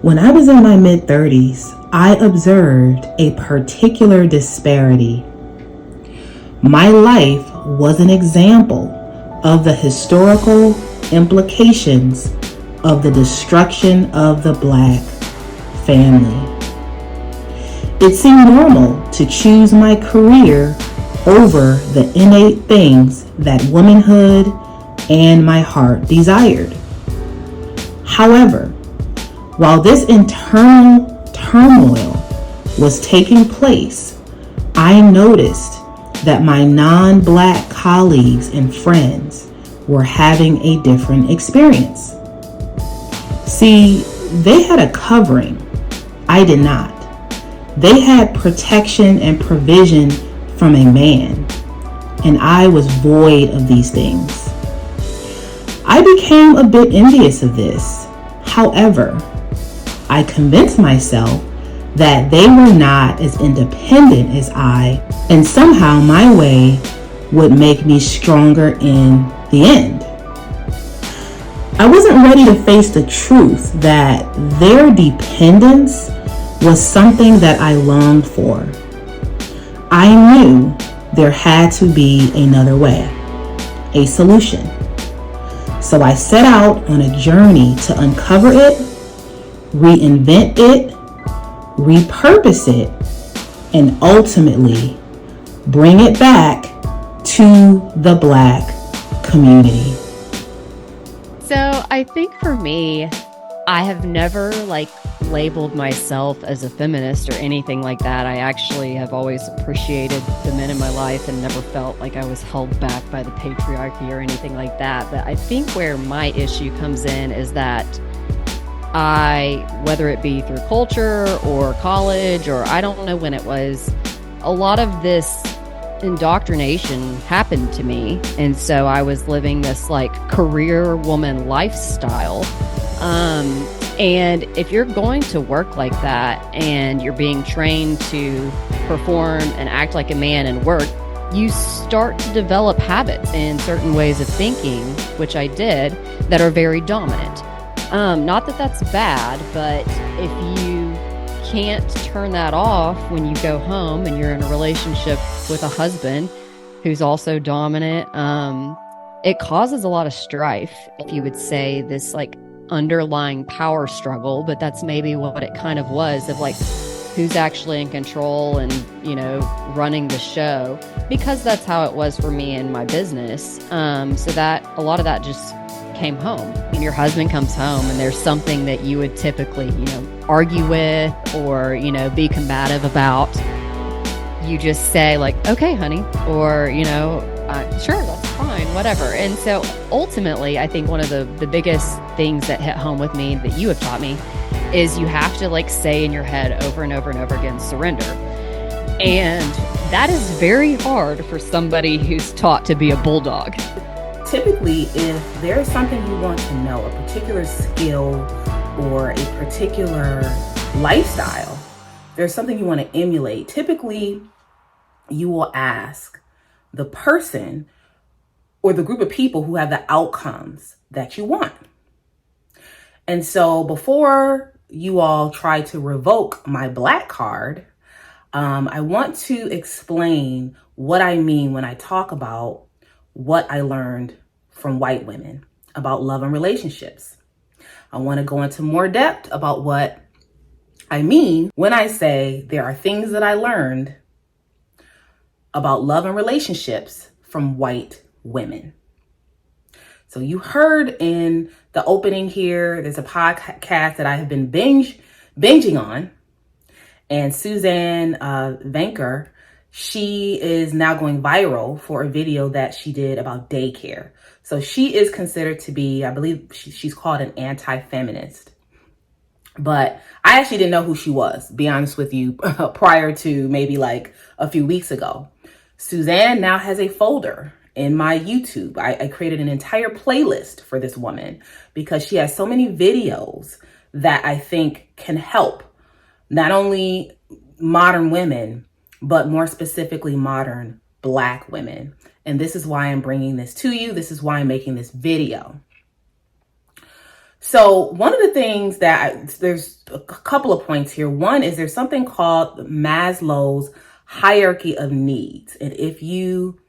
When I was in my mid-30s, I observed a particular disparity. My life was an example of the historical implications of the destruction of the Black family. It seemed normal to choose my career over the innate things that womanhood and my heart desired. However, while this internal turmoil was taking place, I noticed that my non-Black colleagues and friends were having a different experience. See, they had a covering. I did not. They had protection and provision from a man, and I was void of these things. I became a bit envious of this. However, I convinced myself that they were not as independent as I, and somehow my way would make me stronger in the end. I wasn't ready to face the truth that their dependence was something that I longed for. I knew there had to be another way, a solution. So I set out on a journey to uncover it, reinvent it, repurpose it, and ultimately bring it back to the Black community. So I think for me, I have never labeled myself as a feminist or anything like that. I actually have always appreciated the men in my life and never felt like I was held back by the patriarchy or anything like that. But I think where my issue comes in is that whether it be through culture or college, or I don't know when it was, a lot of this indoctrination happened to me. And so I was living this career woman lifestyle. And if you're going to work like that and you're being trained to perform and act like a man and work, you start to develop habits and certain ways of thinking, which I did, that are very dominant. Not that that's bad, but if you can't turn that off when you go home and you're in a relationship with a husband who's also dominant, it causes a lot of strife, if you would say, this underlying power struggle. But that's maybe what it kind of was, of who's actually in control and running the show, because that's how it was for me in my business. So that a lot of that just came home. And your husband comes home and there's something that you would typically argue with or be combative about, you just say okay honey, or sure, that's fine, whatever. And so ultimately, I think one of the biggest things that hit home with me that you have taught me is you have to say in your head over and over and over again, surrender. And that is very hard for somebody who's taught to be a bulldog. Typically, if there's something you want to know, a particular skill or a particular lifestyle, there's something you want to emulate, typically you will ask the person or the group of people who have the outcomes that you want. And so before you all try to revoke my Black card, I want to explain what I mean when I talk about what I learned from white women about love and relationships. I want to go into more depth about what I mean when I say there are things that I learned about love and relationships from white women. So you heard in the opening here, there's a podcast that I have been binging on, and Suzanne Venker, she is now going viral for a video that she did about daycare. So she is considered to be, I believe she's called an anti-feminist. But I actually didn't know who she was, be honest with you, prior to maybe a few weeks ago. Suzanne now has a folder in my YouTube. I created an entire playlist for this woman because she has so many videos that I think can help not only modern women, but more specifically modern Black women. And this is why I'm bringing this to you. This is why I'm making this video. So one of the things there's a couple of points here. One is there's something called Maslow's hierarchy of needs. And if you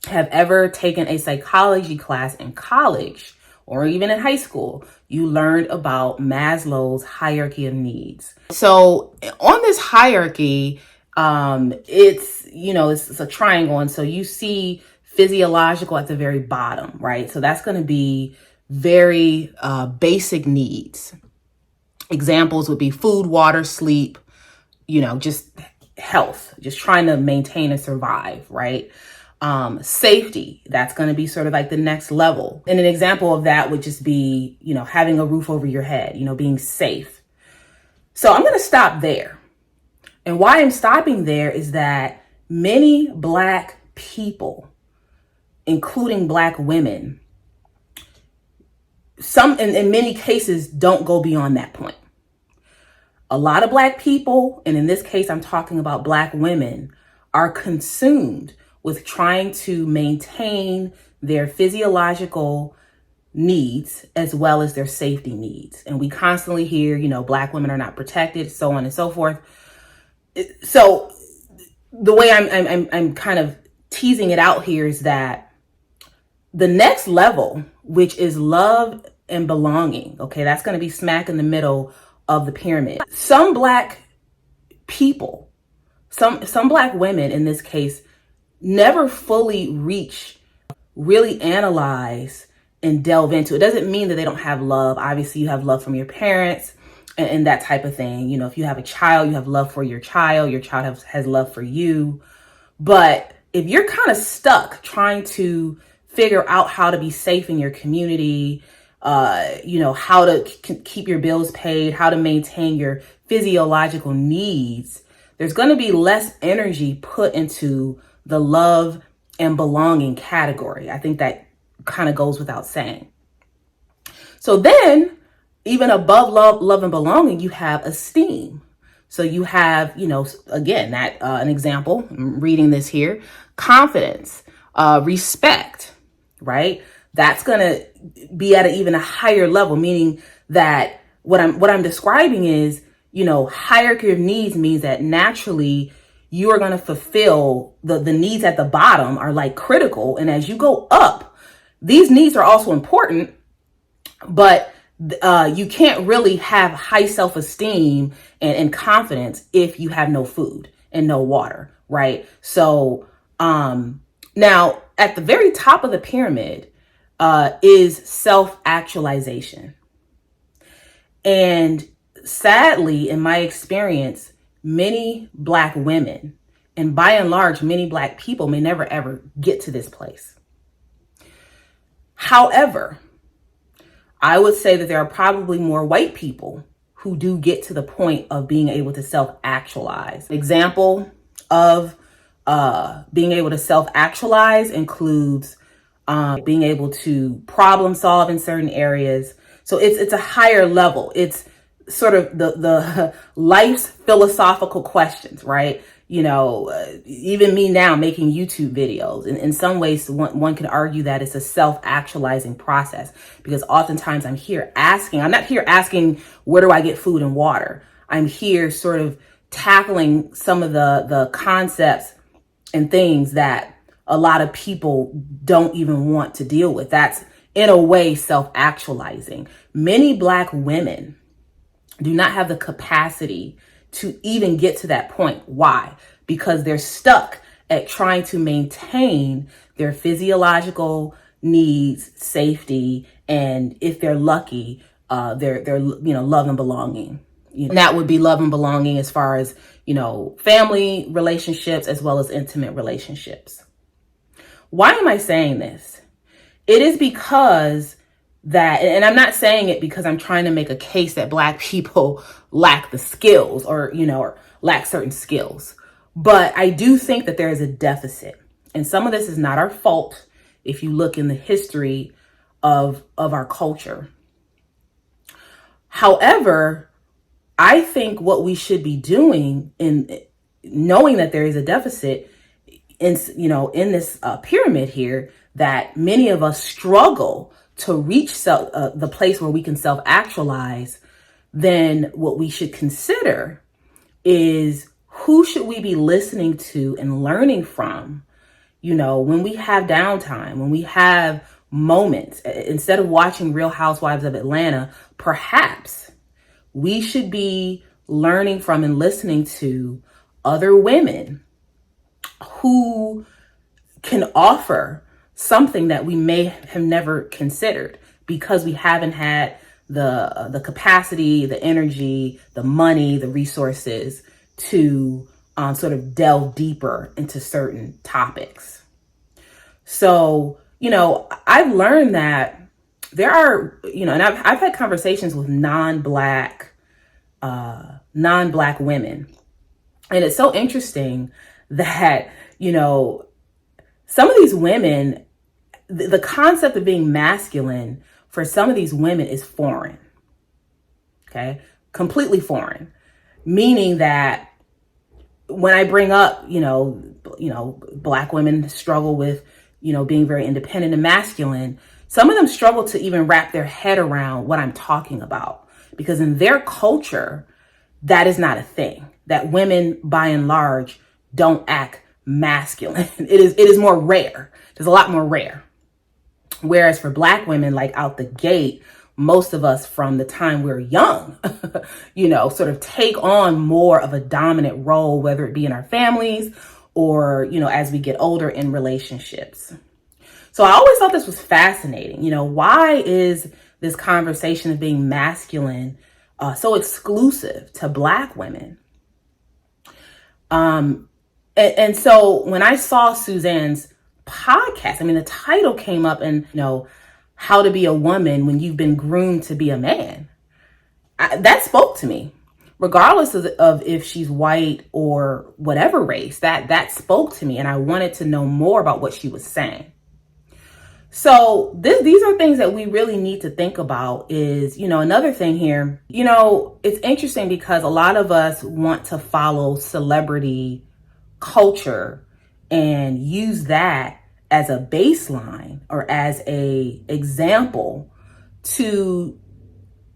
have ever taken a psychology class in college or even in high school, you learned about Maslow's hierarchy of needs. So on this hierarchy, it's a triangle. And so you see physiological at the very bottom, right? So that's going to be very basic needs. Examples would be food, water, sleep, just health, just trying to maintain and survive, right? Safety, that's going to be sort of like the next level. And an example of that would just be, having a roof over your head, being safe. So I'm going to stop there. And why I'm stopping there is that many Black people, including Black women, some in many cases don't go beyond that point. A lot of Black people, and in this case, I'm talking about Black women, are consumed with trying to maintain their physiological needs as well as their safety needs. And we constantly hear, Black women are not protected, so on and so forth. So the way I'm kind of teasing it out here is that the next level, which is love and belonging, okay, that's going to be smack in the middle of the pyramid. Some Black people, some Black women in this case, never fully really analyze and delve into. It doesn't mean that they don't have love. Obviously, you have love from your parents and that type of thing. If you have a child, you have love for your child has love for you. But if you're kind of stuck trying to figure out how to be safe in your community, how to keep your bills paid, how to maintain your physiological needs, there's going to be less energy put into the love and belonging category. I think that kind of goes without saying. So then, even above love and belonging, you have esteem. So you have, again, that an example, I'm reading this here, confidence, respect, right? That's going to be at even a higher level, meaning that what I'm describing is, hierarchy of needs means that naturally you are going to fulfill the needs at the bottom are like critical. And as you go up, these needs are also important, but you can't really have high self-esteem and confidence if you have no food and no water, right? So now at the very top of the pyramid is self-actualization. And sadly, in my experience, many Black women, and by and large, many Black people may never ever get to this place. However, I would say that there are probably more white people who do get to the point of being able to self-actualize. Example of being able to self-actualize includes being able to problem solve in certain areas. So it's a higher level. It's sort of the life's philosophical questions, right? Even me now making YouTube videos, in some ways, one could argue that it's a self-actualizing process, because oftentimes I'm not here asking, where do I get food and water? I'm here sort of tackling some of the concepts and things that a lot of people don't even want to deal with. That's in a way self-actualizing. Many Black women do not have the capacity to even get to that point. Why? Because they're stuck at trying to maintain their physiological needs, safety, and if they're lucky, their love and belonging. And that would be love and belonging as far as, family relationships as well as intimate relationships. Why am I saying this? It is because that, and I'm not saying it because I'm trying to make a case that Black people lack the skills or lack certain skills. But I do think that there is a deficit. And some of this is not our fault if you look in the history of our culture. However, I think what we should be doing in knowing that there is a deficit in this pyramid here, that many of us struggle to reach the place where we can self-actualize, then what we should consider is who should we be listening to and learning from, when we have downtime, when we have moments. Instead of watching Real Housewives of Atlanta, perhaps we should be learning from and listening to other women who can offer something that we may have never considered because we haven't had the capacity, the energy, the money, the resources to sort of delve deeper into certain topics. So, I've learned that there are, and I've had conversations with non-Black women. And it's so interesting that, some of these women, the concept of being masculine for some of these women is foreign. Okay. Completely foreign. Meaning that when I bring up, Black women struggle with, being very independent and masculine, some of them struggle to even wrap their head around what I'm talking about, because in their culture, that is not a thing, that women by and large don't act masculine. It is more rare. There's a lot more rare. Whereas for Black women, like out the gate, most of us from the time we're young, sort of take on more of a dominant role, whether it be in our families or, as we get older in relationships. So I always thought this was fascinating. Why is this conversation of being masculine so exclusive to Black women? And so when I saw Suzanne's podcast, the title came up and, how to be a woman when you've been groomed to be a man. That spoke to me, regardless of if she's white or whatever race. That spoke to me, and I wanted to know more about what she was saying. So these are things that we really need to think about. Is, another thing here, it's interesting because a lot of us want to follow celebrity culture and use that as a baseline or as a example to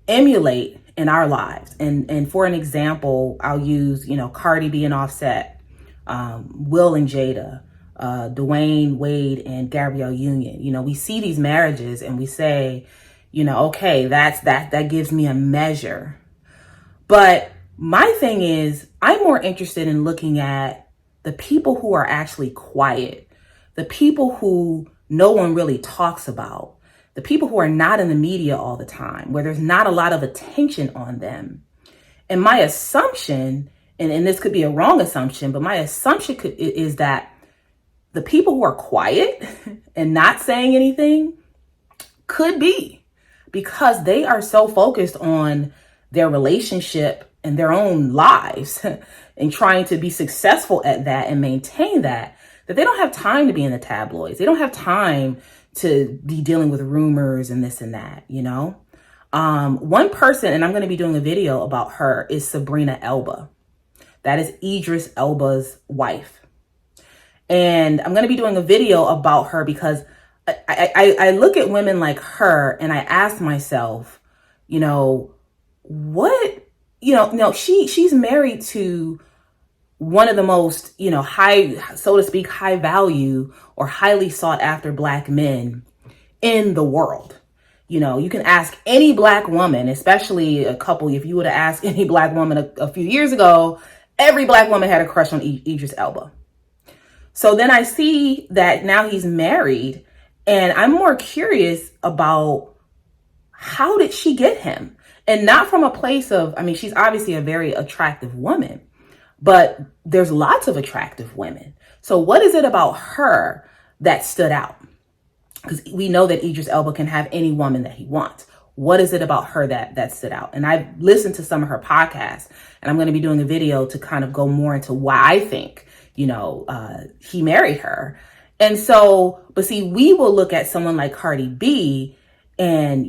emulate in our lives. And for an example, I'll use, Cardi B and Offset, Will and Jada, Dwayne Wade and Gabrielle Union. We see these marriages and we say, okay, that gives me a measure. But my thing is, I'm more interested in looking at the people who are actually quiet, the people who no one really talks about, the people who are not in the media all the time, where there's not a lot of attention on them. And my assumption, and this could be a wrong assumption, but my assumption is that the people who are quiet and not saying anything could be because they are so focused on their relationship and their own lives and trying to be successful at that and maintain that they don't have time to be in the tabloids. They don't have time to be dealing with rumors and this and that, One person, and I'm going to be doing a video about her, is Sabrina Elba. That is Idris Elba's wife. And I'm going to be doing a video about her because I look at women like her and I ask myself, she's married to one of the most, high, so to speak, high value or highly sought after Black men in the world. You can ask any Black woman, especially a couple, if you would have asked any Black woman a few years ago, every Black woman had a crush on Idris Elba. So then I see that now he's married and I'm more curious about how did she get him? And not from a place of, she's obviously a very attractive woman, but there's lots of attractive women. So what is it about her that stood out? Because we know that Idris Elba can have any woman that he wants. What is it about her that stood out? And I've listened to some of her podcasts, and I'm going to be doing a video to kind of go more into why I think, he married her. And so, but see, we will look at someone like Cardi B and,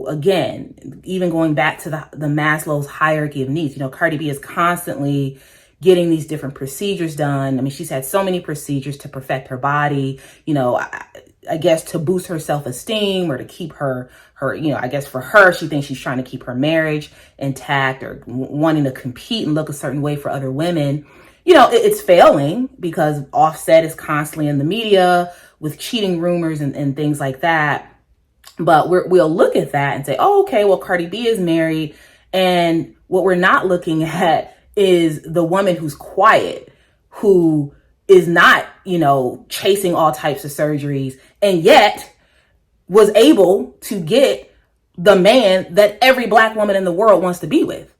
again, even going back to the Maslow's hierarchy of needs, Cardi B is constantly getting these different procedures done. She's had so many procedures to perfect her body. I guess, to boost her self-esteem or to keep her, I guess for her, she thinks she's trying to keep her marriage intact or wanting to compete and look a certain way for other women. It's failing because Offset is constantly in the media with cheating rumors and things like that. But we'll look at that and say, oh, okay, well, Cardi B is married. And what we're not looking at is the woman who's quiet, who is not, chasing all types of surgeries, and yet was able to get the man that every Black woman in the world wants to be with.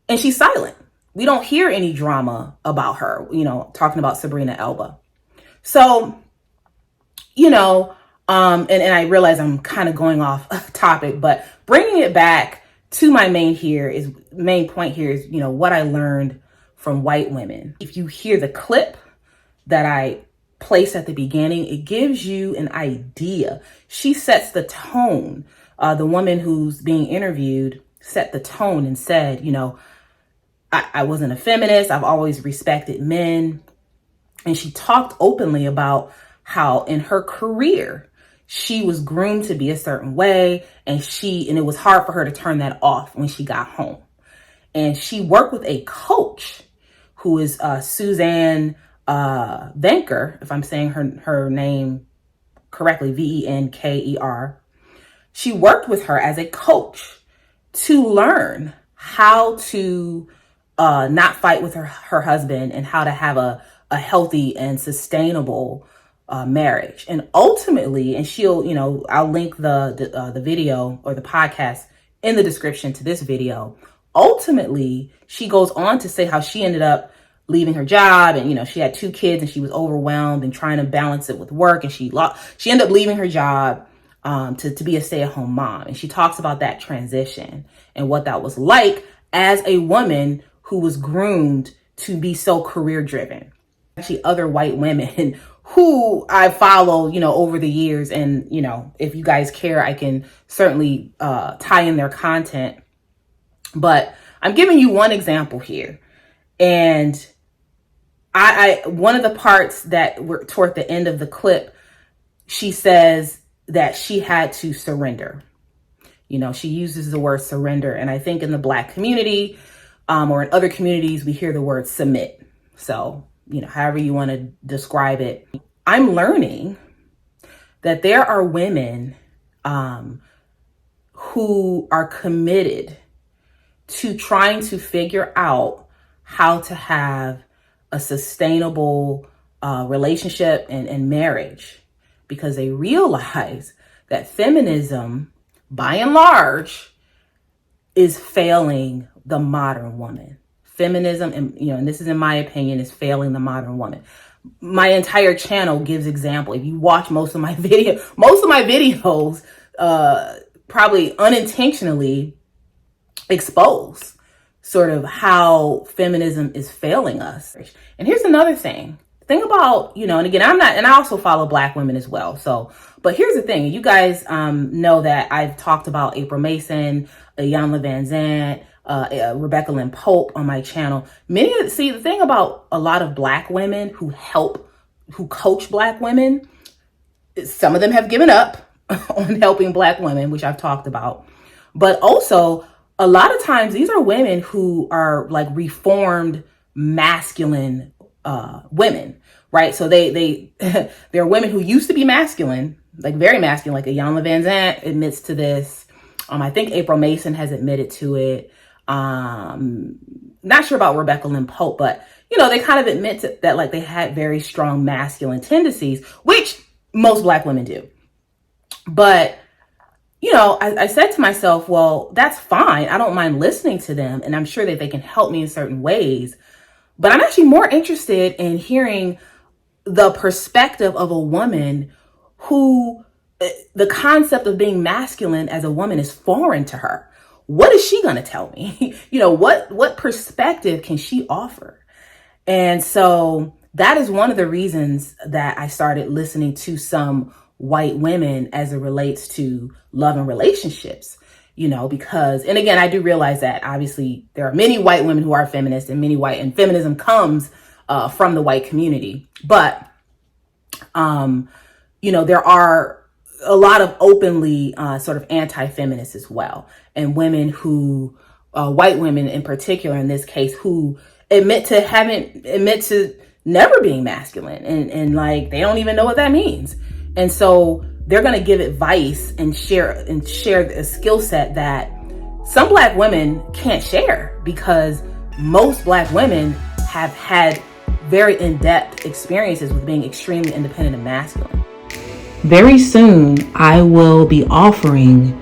And she's silent. We don't hear any drama about her, talking about Sabrina Elba. So, and I realize I'm kind of going off topic, but bringing it back to my main point here is, what I learned from white women. If you hear the clip that I placed at the beginning, it gives you an idea. She sets the tone. The woman who's being interviewed set the tone and said, I wasn't a feminist. I've always respected men. And she talked openly about how in her career, she was groomed to be a certain way. And it was hard for her to turn that off when she got home. And she worked with a coach who is Suzanne Venker, if I'm saying her name correctly, Venker. She worked with her as a coach to learn how to not fight with her husband and how to have a healthy and sustainable marriage. And ultimately, and I'll link the video or the podcast in the description to this video. Ultimately, she goes on to say how she ended up leaving her job, and she had 2 kids and she was overwhelmed and trying to balance it with work, and she ended up leaving her job to be a stay-at-home mom. And she talks about that transition and what that was like as a woman who was groomed to be so career driven. Actually, other white women who I follow, over the years, and if you guys care, I can certainly tie in their content. But I'm giving you one example here. And I one of the parts that were toward the end of the clip, she says that she had to surrender. She uses the word surrender. And I think in the Black community or in other communities, we hear the word submit. So, however you want to describe it. I'm learning that there are women who are committed to trying to figure out how to have a sustainable relationship and marriage, because they realize that feminism, by and large, is failing the modern woman. Feminism, and this is in my opinion, is failing the modern woman. My entire channel gives example. If you watch most of my videos, probably unintentionally expose sort of how feminism is failing us. And here's another thing. Think about, and again, and I also follow Black women as well. So, but here's the thing. You guys know that I've talked about April Mason, Iyanla Vanzant, Rebecca Lynn Pope on my channel. The thing about a lot of Black women who coach Black women, some of them have given up on helping Black women, which I've talked about. But also, a lot of times these are women who are like reformed masculine women, right? So they're women who used to be masculine, like very masculine, like Iyanla Vanzant admits to this. I think April Mason has admitted to it. Not sure about Rebecca Lynn Pope, but they kind of admit that like they had very strong masculine tendencies, which most Black women do. But I said to myself, well, that's fine. I don't mind listening to them, and I'm sure that they can help me in certain ways. But I'm actually more interested in hearing the perspective of a woman who the concept of being masculine as a woman is foreign to her. What is she going to tell me? What perspective can she offer? And so that is one of the reasons that I started listening to some white women as it relates to love and relationships, because, and again, I do realize that obviously there are many white women who are feminists, and and feminism comes from the white community. But, there are a lot of openly sort of anti-feminists as well. And women who, white women in particular in this case, who admit to never being masculine, and like they don't even know what that means. And so they're going to give advice and share a skill set that some Black women can't share, because most Black women have had very in-depth experiences with being extremely independent and masculine. Very soon, I will be offering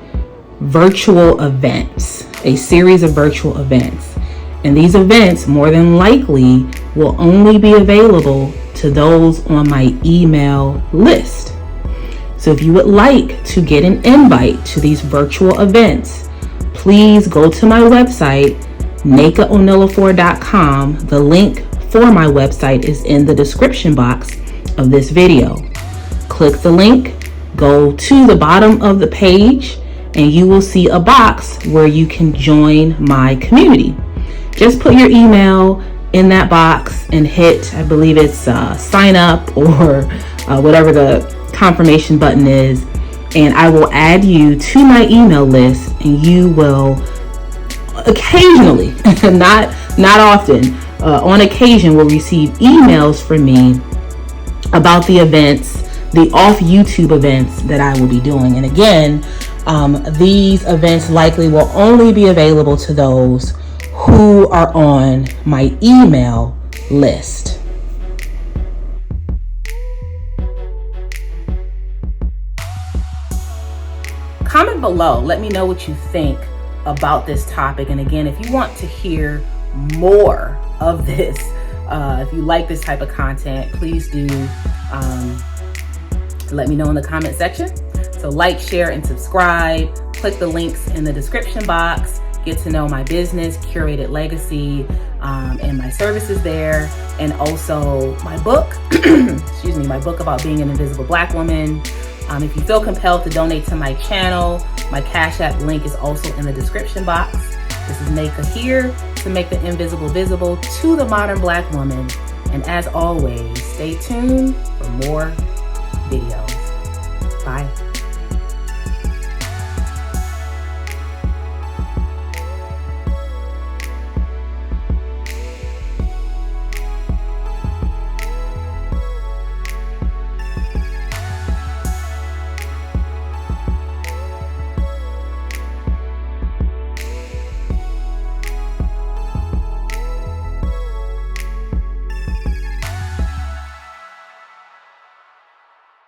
virtual events, a series of virtual events. And these events, more than likely, will only be available to those on my email list. So if you would like to get an invite to these virtual events, please go to my website, nakaonelafor.com. The link for my website is in the description box of this video. Click the link, go to the bottom of the page, and you will see a box where you can join my community. Just put your email in that box and hit, I believe it's sign up or whatever the confirmation button is, and I will add you to my email list, and you will occasionally, not often, on occasion will receive emails from me about the events, the off YouTube events that I will be doing. And again, these events likely will only be available to those who are on my email list. Comment below, let me know what you think about this topic. And again, if you want to hear more of this, if you like this type of content, please do let me know in the comment section. So like, share, and subscribe. Click the links in the description box. Get to know my business, Curated Legacy, and my services there. And also my book, excuse me, my book about being an invisible Black woman. If you feel compelled to donate to my channel, my Cash App link is also in the description box. This is Naka here to make the invisible visible to the modern Black woman. And as always, stay tuned for more videos. Bye.